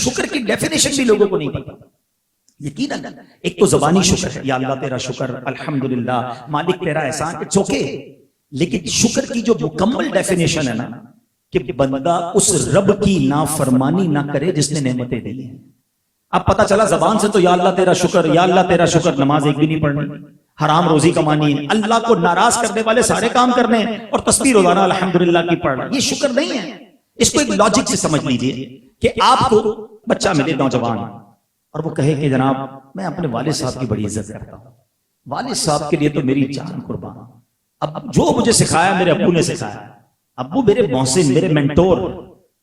شکر کی ڈیفینیشن بھی لوگوں کو نہیں پتا. یقیناً ایک تو زبانی شکر ہے، یا اللہ تیرا شکر، الحمدللہ، مالک تیرا احسان، اٹس اوکے. لیکن شکر کی جو مکمل ڈیفینیشن ہے نا، کہ بندہ اس رب کی نافرمانی نہ کرے جس نے نعمتیں دی ہیں. اب پتہ چلا زبان سے تو یا اللہ تیرا شکر، یا اللہ تیرا شکر، نماز ایک بھی نہیں پڑھنی، حرام روزی کمانی ہے، اللہ کو ناراض کرنے والے سارے کام کرنے ہیں، اور تسبیح روزانہ الحمدللہ کی پڑھنا، یہ شکر نہیں ہے. اس کو ایک لاجک سے سمجھ لیجیے کہ آپ کو بچہ ملے نوجوان اور وہ کہے کہ جناب میں اپنے والد صاحب کی بڑی عزت کرتا ہوں، والد صاحب کے لیے تو میری جان قربان. اب جو مجھے سکھایا میرے ابو نے سکھایا، ابو میرے محسن، میرے مینٹور.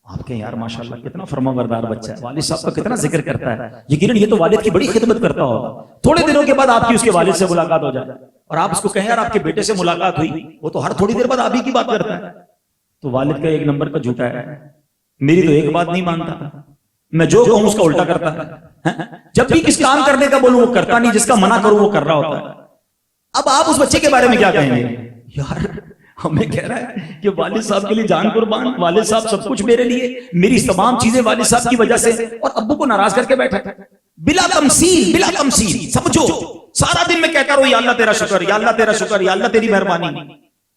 آپ کہیں یار ماشاءاللہ کتنا فرما بردار بچہ ہے، والد صاحب کا کتنا ذکر کرتا ہے، یقیناً یہ تو والد کی بڑی خدمت کرتا ہوگا. تھوڑے دنوں کے بعد آپ کی اس کے والد سے ملاقات ہو جائے اور آپ اس کو کہیں یار آپ کے بیٹے سے ملاقات ہوئی، وہ تو ہر تھوڑی دیر بعد آپ ہی کی بات کرتا ہے. تو والد کا ایک نمبر کا جھوٹا ہے، میری تو ایک بات نہیں مانتا، میں جو کہوں اس کا الٹا کرتا ہے. جب بھی کس کام کرنے کا بولوں وہ کرتا نہیں، جس کا منع کروں وہ کر رہا ہوتا ہے. اب آپ اس بچے کے بارے میں کیا کہیں گے؟ یار ہمیں کہہ رہا ہے کہ والد صاحب کے لیے جان قربان، والد صاحب سب کچھ میرے لیے، میری تمام چیزیں والد صاحب کی وجہ سے، اور ابو کو ناراض کر کے بیٹھا بلا تمثیل، بلا تمثیل. سمجھو سارا دن میں کہتا رہوں یا اللہ تیرا شکر، یا اللہ تیرا شکر، یا اللہ تیری مہربانی،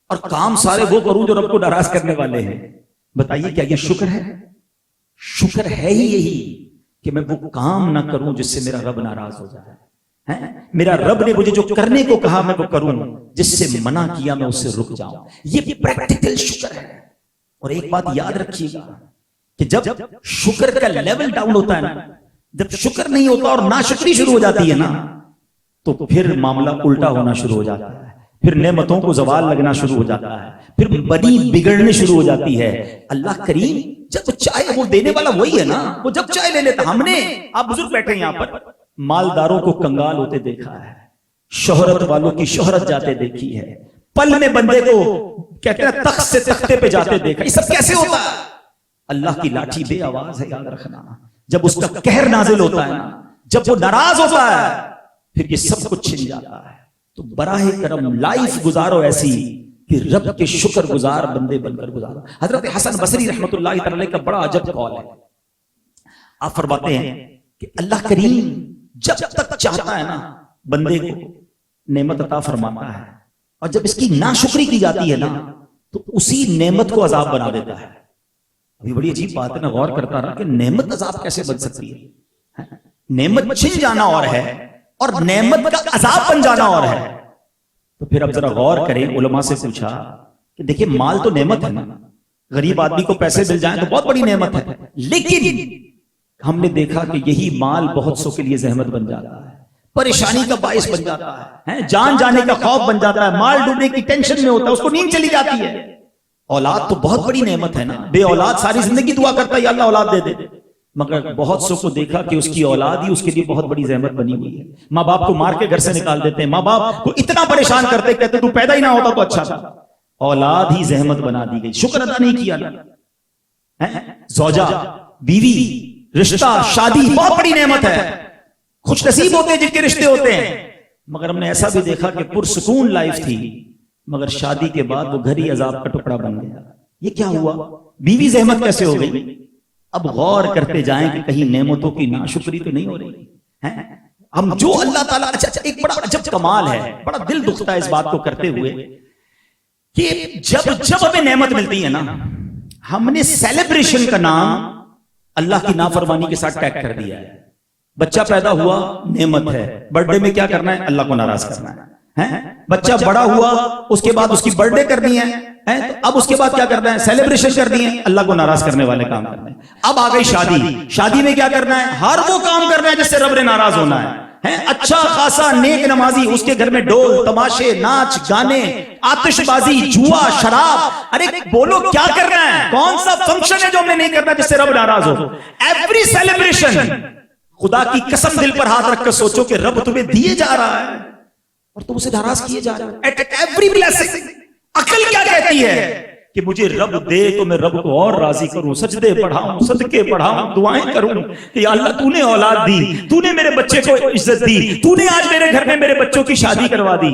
اور کام سارے وہ کروں جو رب کو ناراض کرنے والے ہیں. بتائیے کیا یہ شکر ہے؟ شکر ہے ہی یہی کہ میں وہ کام نہ کروں جس سے میرا رب ناراض ہو جائے. میرا رب نے مجھے جو کرنے کو کہا میں وہ کروں، جس سے منع کیا میں اس سے رک جاؤں. یہ پریکٹیکل شکر ہے. اور ایک بات یاد رکھیے گا کہ جب شکر کا لیول ڈاؤن ہوتا ہے نا، جب شکر نہیں ہوتا اور ناشکری شروع ہو جاتی ہے نا، تو پھر معاملہ الٹا ہونا شروع ہو جاتا ہے. پھر نعمتوں کو زوال لگنا شروع ہو جاتا ہے، پھر بڑی بگڑنے شروع ہو جاتی ہے. اللہ کریم جب چاہے وہ دینے والا وہی ہے نا، وہ جب چاہے لے لیتا. ہم نے، آپ بزرگ بیٹھے یہاں پر، مالداروں کو کنگال ہوتے دیکھا ہے، شہرت والوں کی شہرت جاتے دیکھی ہے، پل میں بندے کو کہتے ہیں تخت سے تختے پہ جاتے دیکھا. یہ سب کیسے ہوتا ہے؟ اللہ کی لاٹھی بے آواز ہے، یاد رکھنا. جب اس کا قہر نازل ہوتا ہے نا، جب وہ ناراض ہوتا ہے، پھر یہ سب کچھ چھن جاتا ہے. تو براہ کرم لائف گزارو ایسی کہ رب کے شکر گزار بندے بن کر گزارو. حضرت حسن بصری رحمۃ اللہ تعالی کا بڑا عجب قول ہے. آپ فرماتے ہیں کہ اللہ کریم جب تک چاہتا ہے نا بندے کو نعمت عطا فرماتا ہے، اور جب اس کی ناشکری کی جاتی ہے نا تو اسی نعمت کو عذاب بنا دیتا ہے. ابھی بڑی عجیب بات ہے، میں غور کرتا رہا کہ نعمت عذاب کیسے بن سکتی ہے. نعمت چھن جانا اور ہے، اور نعمت کا عذاب بن جانا اور ہے. تو پھر اب ذرا غور کریں. علماء سے پوچھا کہ دیکھیں مال تو نعمت ہے نا، غریب آدمی کو پیسے مل جائیں تو بہت بڑی نعمت ہے، لیکن ہم نے دیکھا کہ یہی مال بہت سو کے لیے زحمت بن جاتا ہے، پریشانی کا باعث بن جاتا ہے، جان جانے کا خوف بن جاتا ہے، مال ڈوبنے کی ٹینشن میں ہوتا ہے، اس کو نیند چلی جاتی ہے. اولاد تو بہت بڑی نعمت ہے نا، بے اولاد ساری زندگی دعا کرتا ہے یا اللہ اولاد دے دے، مگر بہت سو کو دیکھا کہ اس کی اولاد ہی اس کے لیے بہت بڑی زحمت بنی ہوئی ہے. ماں باپ کو مار کے گھر سے نکال دیتے ہیں، ماں باپ کو اتنا پریشان کرتے کہتے تو پیدا ہی نہ ہوتا تو اچھا تھا. اولاد ہی زحمت بنا دی گئی، شکر ادا نہیں کیا. زوجہ، بیوی، رشتہ، شادی بہت بڑی نعمت ہے. خوش نصیب ہوتے ہیں جن کے رشتے ہوتے ہیں، مگر ہم نے ایسا بھی دیکھا کہ پرسکون لائف تھی، مگر شادی کے بعد وہ گھر ہی عذاب کا ٹکڑا بن گیا. یہ کیا ہوا؟ بیوی زحمت کیسے ہو گئی؟ اب غور کرتے جائیں کہ کہیں نعمتوں کی ناشکری تو نہیں ہو رہی. ہم جو اللہ تعالیٰ، اچھا ایک بڑا عجب کمال ہے، بڑا دل دکھتا ہے اس بات کو کرتے ہوئے کہ جب ہمیں نعمت ملتی ہے نا، ہم نے سیلیبریشن کا نام اللہ کی نافرمانی کے ساتھ ٹیگ کر دیا ہے. بچہ پیدا ہوا نعمت ہے، برتھ ڈے میں کیا کرنا ہے؟ اللہ کو ناراض کرنا ہے. بچہ بڑا ہوا اس کے بعد اس کی برتھ ڈے کرنی ہے، اب اس کے بعد کیا کرنا ہے؟ سیلیبریشن کرنی ہے، اللہ کو ناراض کرنے والے کام کرنے ہیں. اب آ گئی شادی، شادی میں کیا کرنا ہے؟ ہر وہ کام کرنا ہے جس سے رب نے ناراض ہونا ہے. اچھا خاصا نیک نمازی، اس کے گھر میں ڈول تماشے، ناچ گانے، آتش بازی، جوا، شراب. ارے بولو کیا کرنا ہے؟ کون سا فنکشن ہے جو ہم نے نہیں کرنا جس سے رب ناراض ہو؟ Every celebration. خدا کی قسم دل پر ہاتھ رکھ کر سوچو کہ رب تمہیں دیے جا رہا ہے اور تم اسے ناراض کیے جا رہے ہو. At every blessing. عقل کیا کہتی ہے کہ مجھے رب دے تو میں رب کو اور راضی کروں، سجدے پڑھاؤں، صدقے پڑھاؤں، دعائیں کروں کہ یا اللہ تو نے اولاد دی، تو نے میرے بچے کو عزت دی، تو نے آج میرے گھر میں میرے بچوں کی شادی کروا دی.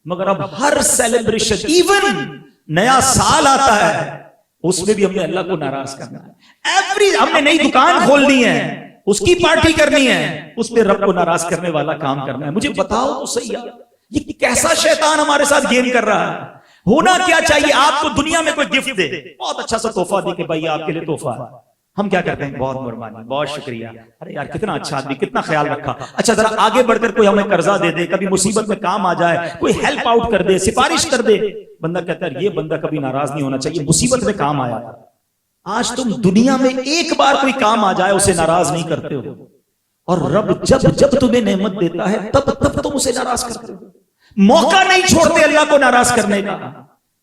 مگر اب ہر سیلیبریشن، ایون نیا سال آتا ہے اس میں بھی ہم نے اللہ کو ناراض کرنا ہے. ہم نے نئی دکان کھولنی ہے, اس کی پارٹی کرنی ہے, اس پہ رب کو ناراض کرنے والا کام کرنا ہے. مجھے بتاؤ تو صحیح, یہ کیسا شیطان ہمارے ساتھ گیم کر رہا ہے. ہونا کیا چاہیے, آپ کو دنیا میں کوئی گفٹ دے, بہت اچھا سا تحفہ دے کہ بھائی آپ کے لیے تحفہ ہے, ہم کیا کرتے ہیں, بہت مہربانی, بہت شکریہ, ارے یار کتنا اچھا آدمی, کتنا خیال رکھا. اچھا ذرا آگے بڑھ کر کوئی ہمیں قرضہ دے دے, کبھی مصیبت میں کام آ جائے, کوئی ہیلپ آؤٹ کر دے, سفارش کر دے. بندہ کہتا ہے یہ بندہ کبھی ناراض نہیں ہونا چاہیے, مصیبت میں کام آیا. آج تم دنیا میں ایک بار کوئی کام آ جائے اسے ناراض نہیں کرتے ہو, اور رب جب تمہیں نعمت دیتا ہے تب تم اسے ناراض کرتے ہو. موقع نہیں چھوڑتے اللہ کو ناراض کرنے کا.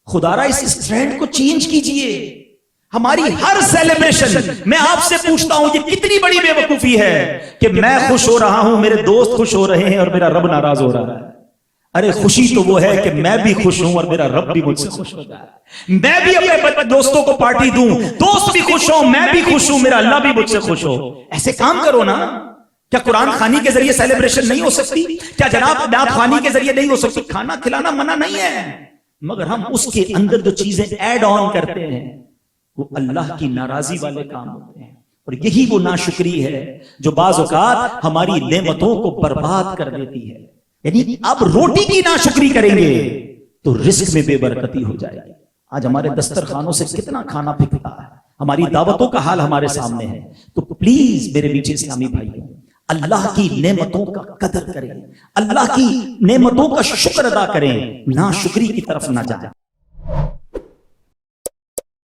خدا را اس ٹرینڈ کو چینج کیجئے. ہماری ہر سیلیبریشن, میں آپ سے پوچھتا ہوں یہ کتنی بڑی بے وقوفی ہے کہ میں خوش ہو رہا ہوں, میرے دوست خوش ہو رہے ہیں اور میرا رب ناراض ہو رہا ہے. ارے خوشی تو وہ ہے کہ میں بھی خوش ہوں اور میرا رب بھی مجھ سے خوش ہو جائے. میں بھی اپنے دوستوں کو پارٹی دوں, دوست بھی خوش ہوں, میں بھی خوش ہوں, میرا اللہ بھی مجھ سے خوش ہو. ایسے کام کرو نا. کیا قرآن خوانی کے ذریعے سیلیبریشن نہیں ہو سکتی؟ کیا جناب نعت خوانی کے ذریعے نہیں ہو سکتی؟ کھانا کھلانا منع نہیں ہے, مگر ہم اس کے اندر جو چیزیں ایڈ آن کرتے ہیں وہ اللہ کی ناراضی والے کام ہوتے ہیں. اور یہی وہ ناشکری ہے جو بعض اوقات ہماری نعمتوں کو برباد کر دیتی ہے. یعنی اب روٹی کی ناشکری کریں گے تو رزق میں بے برکتی ہو جائے گی. آج ہمارے دسترخوانوں سے کتنا کھانا پھکتا ہے, ہماری دعوتوں کا حال ہمارے سامنے ہے. تو پلیز میرے میٹھے اسلامی بھائیوں, اللہ کی نعمتوں کا قدر کریں, اللہ کی نعمتوں کا شکر ادا کریں, ناشکری کی طرف نہ جائیں.